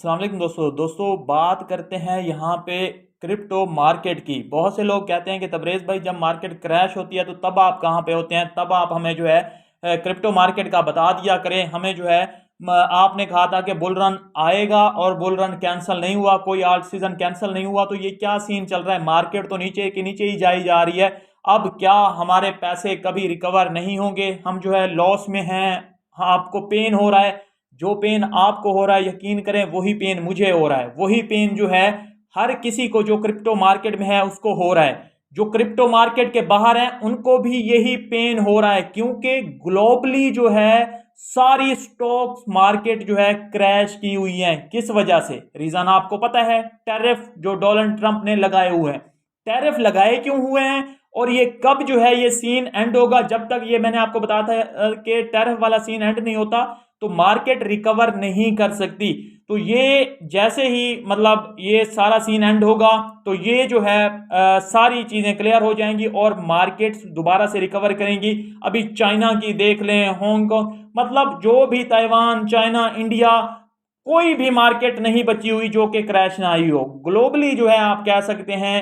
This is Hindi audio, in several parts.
अस्सलाम वालेकुम दोस्तों बात करते हैं यहाँ पे क्रिप्टो मार्केट की। बहुत से लोग कहते हैं कि तबरेज़ भाई जब मार्केट क्रैश होती है तो तब आप कहाँ पे होते हैं, तब आप हमें जो है क्रिप्टो मार्केट का बता दिया करें। हमें जो है आपने कहा था कि बुल रन आएगा और बुल रन कैंसिल नहीं हुआ, कोई आल्ट सीजन कैंसिल नहीं हुआ, तो ये क्या सीन चल रहा है? मार्केट तो नीचे की नीचे ही जाई जा रही है। अब क्या हमारे पैसे कभी रिकवर नहीं होंगे? हम जो है लॉस में हैं। हाँ, आपको पेन हो रहा है। जो पेन आपको हो रहा है यकीन करें वही पेन मुझे हो रहा है। वही पेन जो है हर किसी को जो क्रिप्टो मार्केट में है उसको हो रहा है। जो क्रिप्टो मार्केट के बाहर हैं उनको भी यही पेन हो रहा है, क्योंकि ग्लोबली जो है सारी स्टॉक्स मार्केट जो है क्रैश की हुई है। किस वजह से? रीजन आपको पता है, टैरिफ जो डोनाल्ड ट्रंप ने लगाए हुए हैं। टैरिफ लगाए क्यों हुए हैं और ये कब जो है ये सीन एंड होगा? जब तक ये मैंने आपको बताया था कि टैरिफ वाला सीन एंड नहीं होता तो मार्केट रिकवर नहीं कर सकती। तो ये जैसे ही मतलब ये सारा सीन एंड होगा तो ये जो है सारी चीजें क्लियर हो जाएंगी और मार्केट्स दोबारा से रिकवर करेंगी। अभी चाइना की देख लें, हांगकांग, मतलब जो भी ताइवान, चाइना, इंडिया, कोई भी मार्केट नहीं बची हुई जो कि क्रैश ना आई हो। ग्लोबली जो है आप कह सकते हैं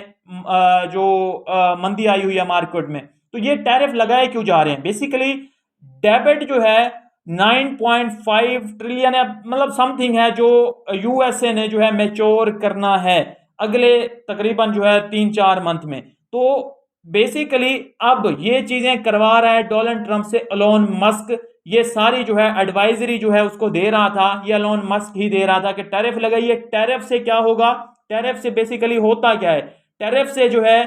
जो मंदी आई हुई है मार्केट में। तो ये टैरिफ लगाए क्यों जा रहे हैं? बेसिकली डेबिट जो है 9.5 ट्रिलियन है, मतलब समथिंग है, जो यूएसए ने जो है मैच्योर करना है अगले तकरीबन जो है 3-4 मंथ में। तो बेसिकली अब ये चीजें करवा रहा है डोनाल्ड ट्रंप से एलोन मस्क। ये सारी जो है एडवाइजरी जो है उसको दे रहा था, ये एलोन मस्क ही दे रहा था कि टैरिफ लगाइए। टैरिफ से क्या होगा? टैरिफ से बेसिकली होता क्या है? टैरिफ से जो है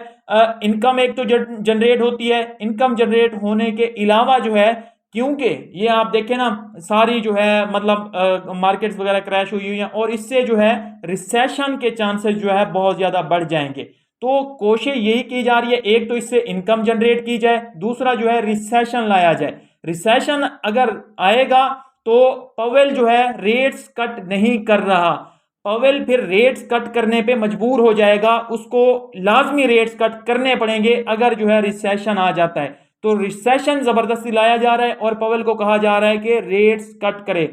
इनकम एक तो जनरेट होती है। इनकम जनरेट होने के अलावा जो है, क्योंकि ये आप देखें ना सारी जो है मतलब मार्केट्स वगैरह क्रैश हुई हैं और इससे जो है रिसेशन के चांसेस जो है बहुत ज्यादा बढ़ जाएंगे। तो कोशिश यही की जा रही है, एक तो इससे इनकम जनरेट की जाए, दूसरा जो है रिसेशन लाया जाए। रिसेशन अगर आएगा तो पवेल जो है रेट्स कट नहीं कर रहा। पवेल फिर रेट्स कट करने पे मजबूर हो जाएगा, उसको लाजमी रेट्स कट करने पड़ेंगे अगर जो है रिसेशन आ जाता है। तो रिसेशन जबरदस्ती लाया जा रहा है और पवेल को कहा जा रहा है कि रेट्स कट करे।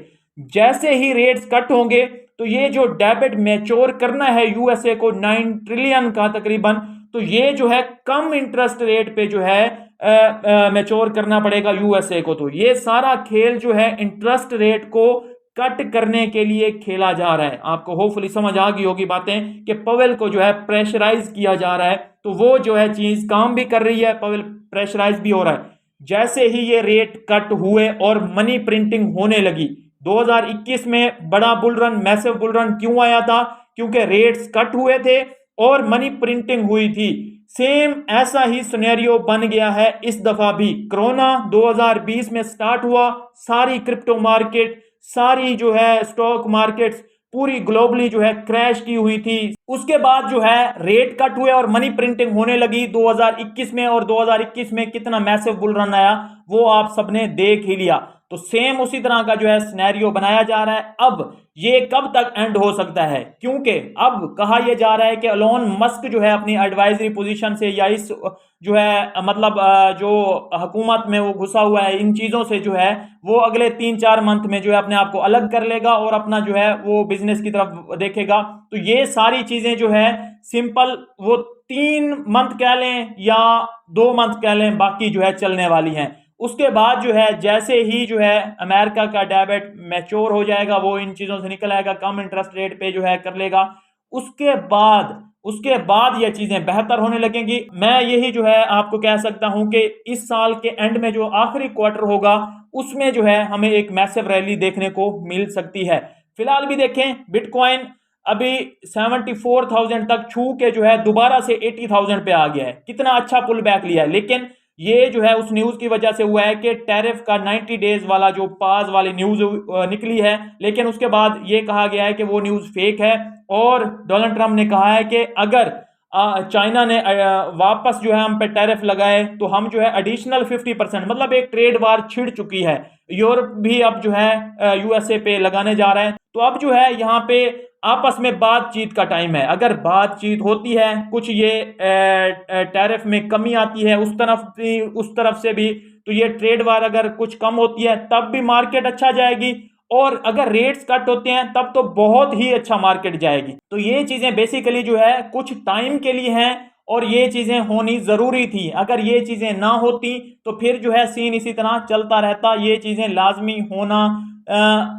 जैसे ही रेट्स कट होंगे तो ये जो डेबिट मैच्योर करना है यूएसए को 9 ट्रिलियन का तकरीबन, तो ये जो है कम इंटरेस्ट रेट पे जो है मैच्योर करना पड़ेगा यूएसए को। तो ये सारा खेल जो है इंटरेस्ट रेट को कट करने के लिए खेला जा रहा है। आपको होपफुली समझ आ गई होगी बातें कि पवेल को जो है प्रेशराइज किया जा रहा है, तो वो जो है चीज काम भी कर रही है, पवेल प्रेशराइज भी हो रहा है। जैसे ही ये रेट कट हुए और मनी प्रिंटिंग होने लगी 2021 में, बड़ा bull run, massive bull run क्यों आया था? क्योंकि रेट्स कट हुए थे और मनी प्रिंटिंग हुई थी। सेम ऐसा ही सिनेरियो बन गया है इस दफा भी। कोरोना 2020 में स्टार्ट हुआ, सारी क्रिप्टो मार्केट, सारी जो है स्टॉक मार्केट्स पूरी ग्लोबली जो है क्रैश की हुई थी। उसके बाद जो है रेट कट हुए और मनी प्रिंटिंग होने लगी 2021 में, और 2021 में कितना मैसिव बुल रन आया वो आप सबने देख ही लिया। तो सेम उसी तरह का जो है सिनेरियो बनाया जा रहा है। अब ये कब तक एंड हो सकता है? क्योंकि अब कहा यह जा रहा है कि एलोन मस्क जो है अपनी एडवाइजरी पोजीशन से या इस जो है मतलब जो हुकूमत में वो घुसा हुआ है, इन चीजों से जो है वो अगले 3-4 मंथ में जो है अपने आप को अलग कर लेगा और अपना जो है वो बिजनेस की तरफ देखेगा। तो ये सारी चीजें जो है सिंपल वो 3 मंथ कह लें या 2 मंथ कह लें, बाकी जो है चलने वाली हैं। उसके बाद जो है जैसे ही जो है अमेरिका का डेबिट मैच्योर हो जाएगा, वो इन चीजों से निकल आएगा, कम इंटरेस्ट रेट पे जो है कर लेगा, उसके बाद ये चीजें बेहतर होने लगेंगी। मैं यही जो है आपको कह सकता हूं कि इस साल के एंड में जो आखिरी क्वार्टर होगा उसमें जो है हमें एक मैसिव रैली देखने को मिल सकती है। फिलहाल भी देखें बिटकॉइन अभी 74,000 तक छू के जो है दोबारा से 80,000 पे आ गया है। कितना अच्छा पुल बैक लिया है, लेकिन ये जो है उस न्यूज की वजह से हुआ है कि टैरिफ का 90 डेज वाला जो पास वाली न्यूज निकली है, लेकिन उसके बाद ये कहा गया है कि वो न्यूज फेक है। और डोनाल्ड ट्रंप ने कहा है कि अगर चाइना ने वापस जो है हम पे टैरिफ लगाए तो हम जो है एडिशनल 50%, मतलब एक ट्रेड वार छिड़ चुकी है। यूरोप भी अब जो है यूएसए पे लगाने जा रहा है। तो अब जो है यहाँ पे आपस में बातचीत का टाइम है। अगर बातचीत होती है, कुछ ये टैरिफ में कमी आती है उस तरफ से भी, तो ये ट्रेड वार अगर कुछ कम होती है तब भी मार्केट अच्छा जाएगी। और अगर रेट्स कट होते हैं तब तो बहुत ही अच्छा मार्केट जाएगी। तो ये चीजें बेसिकली जो है कुछ टाइम के लिए हैं और ये चीजें होनी जरूरी थी। अगर ये चीजें ना होती तो फिर जो है सीन इसी तरह चलता रहता। ये चीजें लाजमी होना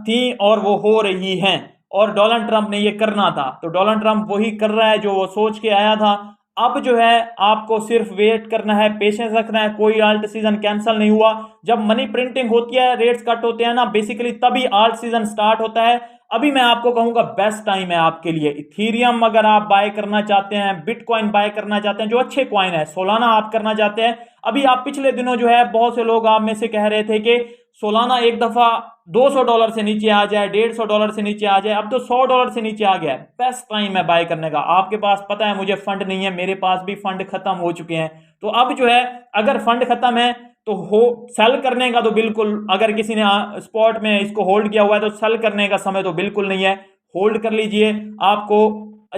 थी और वो हो रही हैं और डोनाल्ड ट्रंप ने ये करना था। तो डोनाल्ड ट्रंप वही कर रहा है जो वो सोच के आया था। अब जो है आपको सिर्फ वेट करना है, पेशेंस रखना है। कोई आल्ट सीजन कैंसिल नहीं हुआ। जब मनी प्रिंटिंग होती है, रेट्स कट होते हैं ना, बेसिकली तभी आल्ट सीजन स्टार्ट होता है। अभी मैं आपको कहूंगा बेस्ट टाइम है आपके लिए। इथीरियम अगर आप बाय करना चाहते हैं, बिटकॉइन बाय करना चाहते हैं जो अच्छे कॉइन है, सोलाना आप करना चाहते हैं। अभी आप पिछले दिनों जो है बहुत से लोग आप में से कह रहे थे कि सोलाना एक दफा $200 से नीचे आ जाए, $150 से नीचे आ जाए। अब तो $100 से नीचे आ गया है। बेस्ट टाइम है बाय करने का। आपके पास पता है मुझे फंड नहीं है, मेरे पास भी फंड खत्म हो चुके हैं। तो अब जो है अगर फंड खत्म है तो हो सेल करने का तो बिल्कुल, अगर किसी ने स्पॉट में इसको होल्ड किया हुआ है तो सेल करने का समय तो बिल्कुल नहीं है। होल्ड कर लीजिए, आपको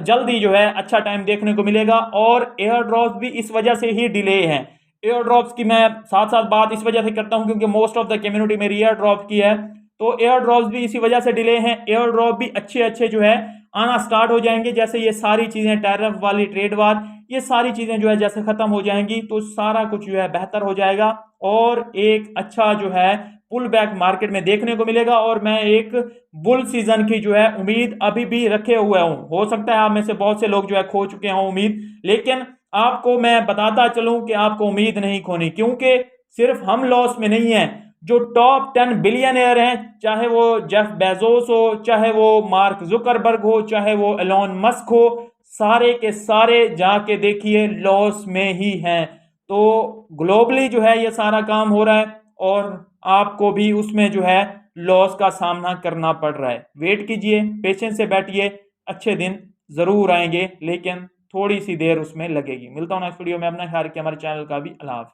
जल्दी जो है अच्छा टाइम देखने को मिलेगा। और एयर ड्रॉप्स भी इस वजह से ही डिले हैं। एयर ड्रॉप्स की मैं साथ साथ बात इस वजह से करता हूं क्योंकि मोस्ट ऑफ द कम्युनिटी मेरी एयर ड्रॉप की है। तो एयर ड्रॉप्स भी इसी वजह से डिले हैं। एयर ड्रॉप भी अच्छे अच्छे जो है आना स्टार्ट हो जाएंगे। जैसे ये सारी चीजें, टैरिफ वाली, ट्रेड वार, ये सारी चीजें जो है जैसे खत्म हो जाएंगी तो सारा कुछ जो है बेहतर हो जाएगा और एक अच्छा जो है पुल बैक मार्केट में देखने को मिलेगा। और मैं एक बुल सीजन की जो है उम्मीद अभी भी रखे हुए हूं। हो सकता है आप में से बहुत से लोग जो है खो चुके हों उम्मीद, लेकिन आपको मैं बताता चलूं कि आपको उम्मीद नहीं खोनी, क्योंकि सिर्फ हम लॉस में नहीं है। जो टॉप 10 बिलियनर हैं, चाहे वो जेफ बेजोस हो, चाहे वो मार्क जुकरबर्ग हो, चाहे वो एलोन मस्क हो, सारे के सारे जाके देखिए लॉस में ही हैं। तो ग्लोबली जो है ये सारा काम हो रहा है और आपको भी उसमें जो है लॉस का सामना करना पड़ रहा है। वेट कीजिए, पेशेंस से बैठिए, अच्छे दिन जरूर आएंगे, लेकिन थोड़ी सी देर उसमें लगेगी। मिलता हूँ नेक्स्ट वीडियो में। अपना ख्याल रखिए, हमारे चैनल का भी अल्लाह हाफिज़।